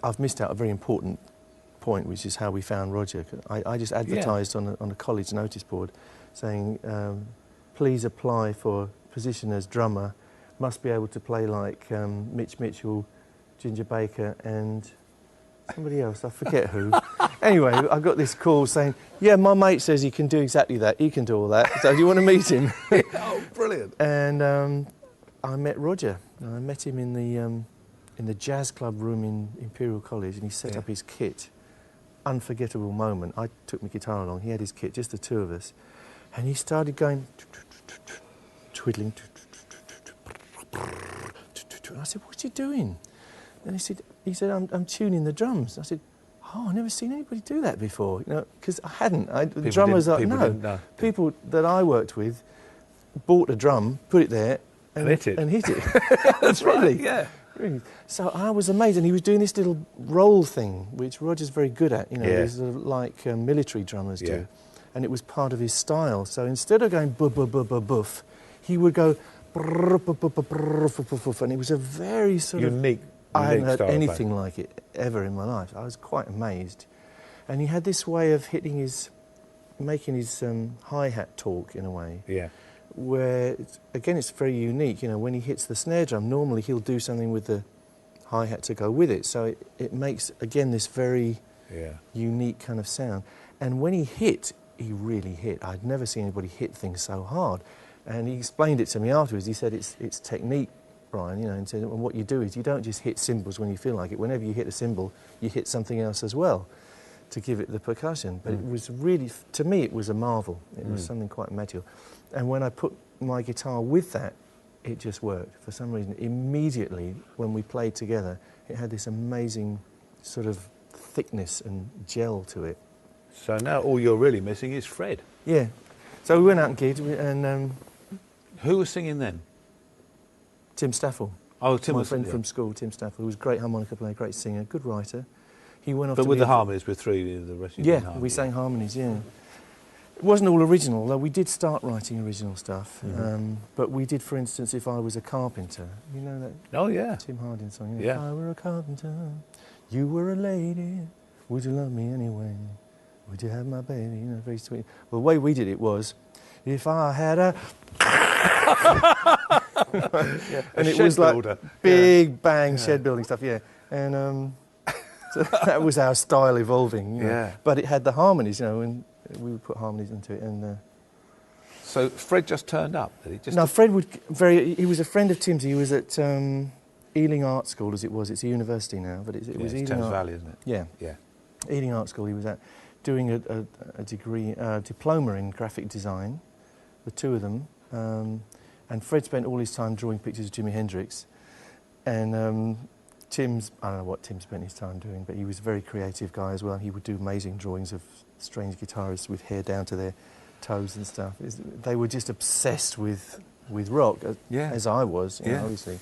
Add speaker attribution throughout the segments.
Speaker 1: I've missed out a very important point, which is how we found Roger. I just advertised on a college notice board saying, please apply for position as drummer, must be able to play like Mitch Mitchell, Ginger Baker and somebody else, I forget who. Anyway, I got this call saying, yeah, my mate says he can do exactly that, he can do all that, so do you want to meet him?
Speaker 2: Oh, brilliant.
Speaker 1: And I met Roger. I met him in the jazz club room in Imperial College, and he set up his kit. Unforgettable moment. I took my guitar along, he had his kit, just the two of us, and he started going, twiddling, and I said, what are you doing? And he said, I'm tuning the drums. I said, oh, I've never seen anybody do that before, you know, because I hadn't. Drummers are, no, people that I worked with bought a drum, put it there, and hit it.
Speaker 2: That's right, yeah.
Speaker 1: Really. So I was amazed, and he was doing this little roll thing, which Roger's very good at, you know, it's like military drummers do. And it was part of his style. So instead of going buff, he would go and it was a very sort of
Speaker 2: unique.
Speaker 1: I hadn't heard anything like it ever in my life. I was quite amazed. And he had this way of making his hi-hat talk in a way.
Speaker 2: Yeah.
Speaker 1: Where, again, it's very unique. You know, when he hits the snare drum, normally he'll do something with the hi-hat to go with it. So it makes, again, this very unique kind of sound. And when he hit, he really hit. I'd never seen anybody hit things so hard. And he explained it to me afterwards. He said, it's technique, Brian, you know, and said, well, what you do is you don't just hit cymbals when you feel like it. Whenever you hit a cymbal, you hit something else as well to give it the percussion. But it was really, to me, it was a marvel. It was something quite magical. And when I put my guitar with that, it just worked. For some reason, immediately, when we played together, it had this amazing sort of thickness and gel to it.
Speaker 2: So now all you're really missing is Fred.
Speaker 1: Yeah. So we went out and gigged, and...
Speaker 2: who was singing then?
Speaker 1: Tim Staffel.
Speaker 2: Oh, Tim
Speaker 1: my
Speaker 2: was
Speaker 1: friend from school, Tim Staffel, who was a great harmonica player, great singer, good writer. He went off
Speaker 2: but
Speaker 1: to
Speaker 2: with the harmonies, with three, the rest of you
Speaker 1: yeah, we sang harmonies, yeah. It wasn't all original, though we did start writing original stuff. But we did, for instance, If I Was a Carpenter. You know that
Speaker 2: oh, yeah.
Speaker 1: Tim Hardin song? You know,
Speaker 2: Yeah.
Speaker 1: If I were a carpenter, you were a lady, would you love me anyway? Would you have my baby? You know, very sweet. Well, the way we did it was, if I had a... and it was like big bang shed building stuff, and so that was our style evolving, you know. But it had the harmonies, you know, and we would put harmonies into it. And
Speaker 2: so Fred just turned up, did he? Just
Speaker 1: no, Fred he was a friend of Tim's. He was at Ealing Art School, as it was. It's a university now, but it was Ealing
Speaker 2: Thames Valley, isn't it?
Speaker 1: Yeah. Ealing Art School he was at, doing a degree, diploma in graphic design, the two of them. And Fred spent all his time drawing pictures of Jimi Hendrix. And I don't know what Tim spent his time doing, but he was a very creative guy as well. He would do amazing drawings of strange guitarists with hair down to their toes and stuff. They were just obsessed with rock, as I was, you know, obviously.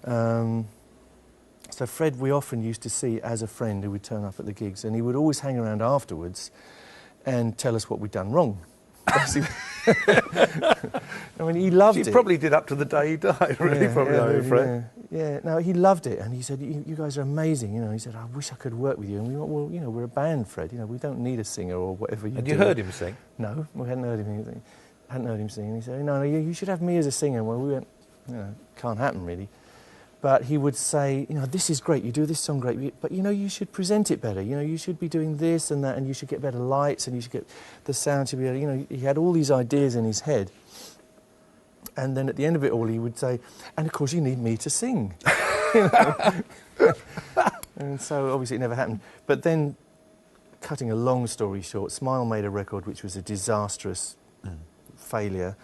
Speaker 1: So Fred, we often used to see as a friend who would turn up at the gigs, and he would always hang around afterwards and tell us what we'd done wrong. I mean, he loved it.
Speaker 2: He probably did up to the day he died, really, Fred.
Speaker 1: Yeah, no, he loved it, and he said, you guys are amazing, you know. He said, I wish I could work with you. And we went, well, you know, we're a band, Fred, you know, we don't need a singer or whatever you do.
Speaker 2: And you heard him sing?
Speaker 1: No, we hadn't heard him sing. And he said, no, you should have me as a singer. Well, we went, you know, can't happen, really. But he would say, you know, this is great, you do this song great, but, you know, you should present it better. You know, you should be doing this and that, and you should get better lights, and you should get the sound should be better. You know, he had all these ideas in his head. And then at the end of it all, he would say, and of course you need me to sing. You know? And so obviously it never happened. But then, cutting a long story short, Smile made a record which was a disastrous failure,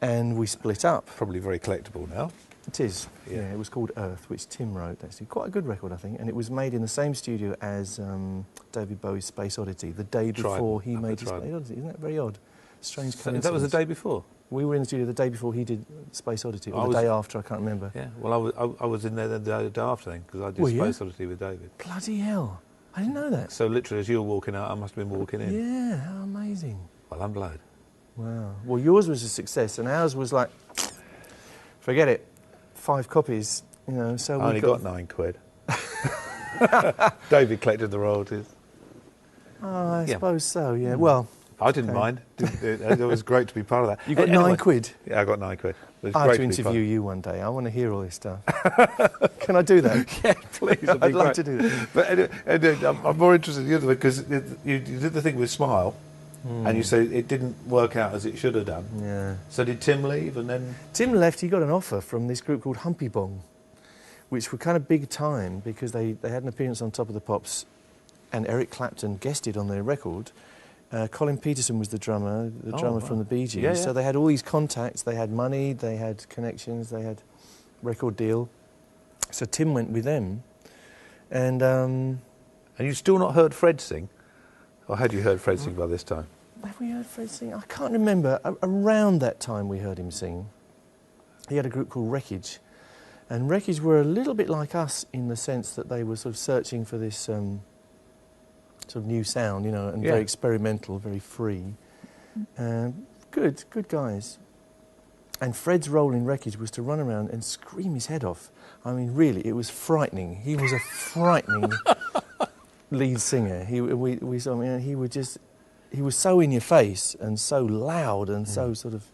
Speaker 1: and we split up.
Speaker 2: Probably very collectible now.
Speaker 1: It is, yeah. It was called Earth, which Tim wrote, actually. Quite a good record, I think. And it was made in the same studio as David Bowie's Space Oddity, the day before he made his Space Odyssey. Isn't that very odd? Strange coincidence.
Speaker 2: That was the day before?
Speaker 1: We were in the studio the day before he did Space Oddity, or the day after, I can't remember.
Speaker 2: Yeah, well, I was in there the day after then, because I did Space Odyssey with David.
Speaker 1: Bloody hell. I didn't know that.
Speaker 2: So literally, as you were walking out, I must have been walking in.
Speaker 1: Yeah, how amazing.
Speaker 2: Well, I'm blowed.
Speaker 1: Wow. Well, yours was a success, and ours was like, forget it. 5 copies, you know, so
Speaker 2: I only got 9 quid. David collected the royalties.
Speaker 1: Oh, I suppose so, yeah. Well,
Speaker 2: I didn't mind. It was great to be part of that.
Speaker 1: You got £9?
Speaker 2: Yeah, I got £9. It was
Speaker 1: I
Speaker 2: great
Speaker 1: have to interview you one day. I want to hear all this stuff. Can I do that?
Speaker 2: Yeah, please.
Speaker 1: I'd love to do that.
Speaker 2: But I'm more interested in the other one because you did the thing with Smile, and you said it didn't work out as it should have done.
Speaker 1: Yeah.
Speaker 2: So did Tim leave, and then
Speaker 1: Tim left. He got an offer from this group called Humpy Bong, which were kind of big time because they had an appearance on Top of the Pops, and Eric Clapton guested on their record. Colin Peterson was the drummer from the Bee Gees.
Speaker 2: Yeah, yeah.
Speaker 1: So they had all these contacts, they had money, they had connections, they had record deal. So Tim went with them. And
Speaker 2: you still not heard Fred sing? Or had you heard Fred sing by this time?
Speaker 1: have we heard Fred sing? I can't remember. Around that time we heard him sing. He had a group called Wreckage. And Wreckage were a little bit like us in the sense that they were sort of searching for this sort of new sound, you know, and very experimental, very free. Good guys. And Fred's role in Wreckage was to run around and scream his head off. I mean, really, it was frightening. He was a frightening lead singer. We saw him, and he was so in your face and so loud and so sort of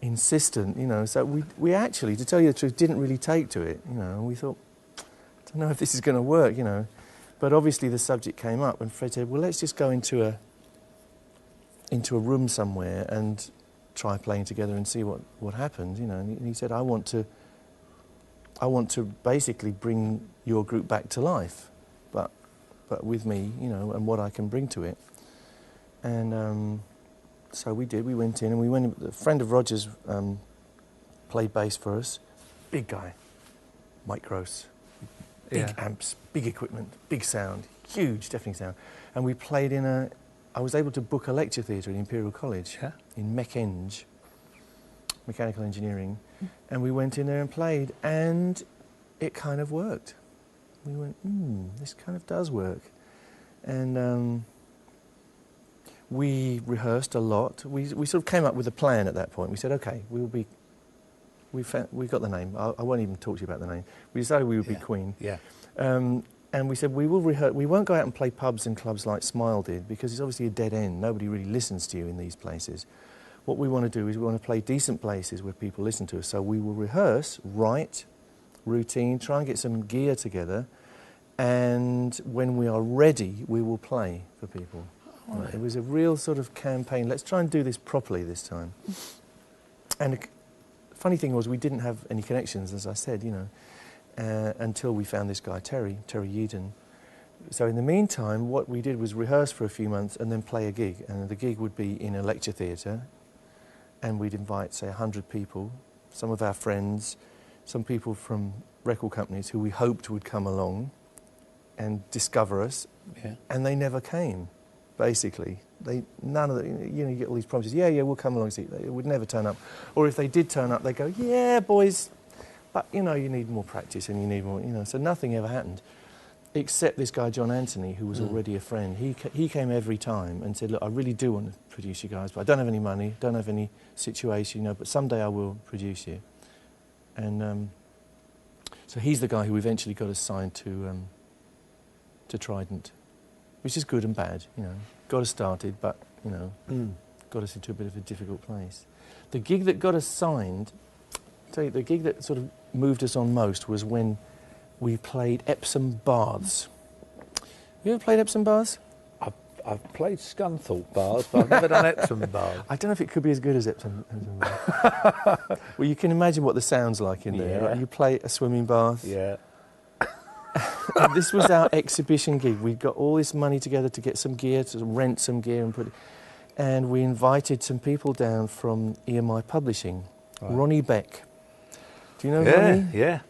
Speaker 1: insistent, you know. So we actually, to tell you the truth, didn't really take to it, you know. We thought, I don't know if this is going to work, you know. But obviously the subject came up, and Fred said, well, let's just go into a room somewhere and try playing together and see what happened, you know. And he said, I want to basically bring your group back to life, but with me, you know, and what I can bring to it. And so we did. We went in, and we went in. A friend of Roger's played bass for us. Big guy, Mike Gross. Big amps, big equipment, big sound, huge deafening sound. And we played I was able to book a lecture theatre at Imperial College in Mech-Eng, mechanical engineering. And we went in there and played, and it kind of worked. We went, this kind of does work. And we rehearsed a lot. We sort of came up with a plan at that point. We said, okay, we got the name. I won't even talk to you about the name. We decided we would be Queen.
Speaker 2: Yeah.
Speaker 1: And we said we will rehearse. We won't go out and play pubs and clubs like Smile did because it's obviously a dead end. Nobody really listens to you in these places. What we want to do is we want to play decent places where people listen to us. So we will rehearse, write, routine, try and get some gear together, and when we are ready, we will play for people. Right. It was a real sort of campaign. Let's try and do this properly this time. And funny thing was, we didn't have any connections, as I said, you know, until we found this guy, Terry Yeadon. So in the meantime, what we did was rehearse for a few months and then play a gig. And the gig would be in a lecture theatre, and we'd invite, say, 100 people, some of our friends, some people from record companies who we hoped would come along and discover us, and they never came, basically. None of the, you know, you get all these promises, yeah, we'll come along and see. They would never turn up. Or if they did turn up, they'd go, yeah, boys, but, you know, you need more practice and you need more, you know. So nothing ever happened, except this guy, John Anthony, who was already a friend. He came every time and said, look, I really do want to produce you guys, but I don't have any money, don't have any situation, you know, but someday I will produce you. And so he's the guy who eventually got us signed to Trident, which is good and bad, you know. Got us started, but, you know, got us into a bit of a difficult place. The gig that got us signed, I'll tell you, the gig that sort of moved us on most was when we played Epsom Baths. You ever played Epsom Baths?
Speaker 2: I've played Scunthorpe Baths, but I've never done Epsom Baths.
Speaker 1: I don't know if it could be as good as Epsom Baths. Well, you can imagine what the sound's like in there. Right? You play a swimming bath.
Speaker 2: Yeah.
Speaker 1: And this was our exhibition gig. We got all this money together to get some gear, to rent some gear and put it. And we invited some people down from EMI Publishing. Right. Ronnie Beck. Do you know Ronnie?
Speaker 2: Yeah.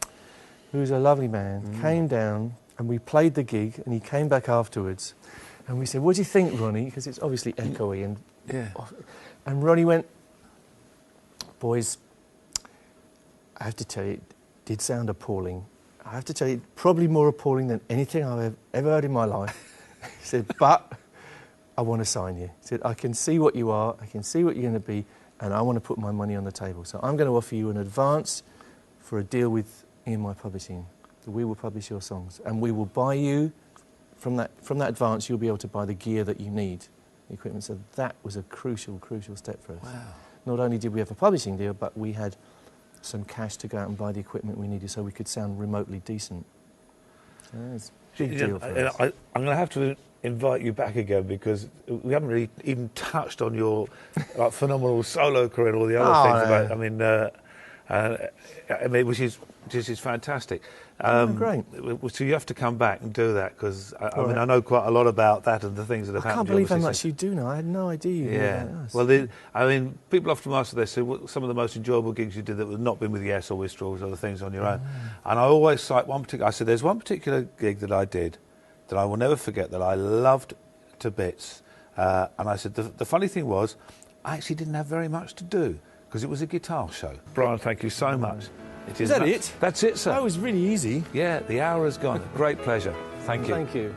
Speaker 1: Who's a lovely man. Came down and we played the gig, and he came back afterwards. And we said, what do you think, Ronnie? Because it's obviously echoey. And Ronnie went, boys, I have to tell you, it did sound appalling. I have to tell you, probably more appalling than anything I've ever heard in my life. He said, but I want to sign you. He said, I can see what you are, I can see what you're going to be, and I want to put my money on the table. So I'm going to offer you an advance for a deal with EMI Publishing. We will publish your songs, and we will buy you, from that advance, you'll be able to buy the gear that you need, the equipment. So that was a crucial step for us.
Speaker 2: Wow.
Speaker 1: Not only did we have a publishing deal, but we had some cash to go out and buy the equipment we needed so we could sound remotely decent. So that was a big deal for us.
Speaker 2: I'm going to have to invite you back again, because we haven't really even touched on your phenomenal solo career and all the other things. Which is fantastic.
Speaker 1: Great.
Speaker 2: So you have to come back and do that, because I know quite a lot about that and the things that have happened.
Speaker 1: I can't believe how much you do know. I had no idea you knew about us.
Speaker 2: Well, people often ask this, so some of the most enjoyable gigs you did that have not been with Yes or with Straws or the things on your own. And I always cite one particular. I said, there's one particular gig that I did that I will never forget, that I loved to bits. And I said, the funny thing was, I actually didn't have very much to do, because it was a guitar show. Brian, thank you so much.
Speaker 1: Is that it?
Speaker 2: That's it, sir.
Speaker 1: That was really easy.
Speaker 2: Yeah, the hour has gone. Great pleasure. Thank you.
Speaker 1: Thank you.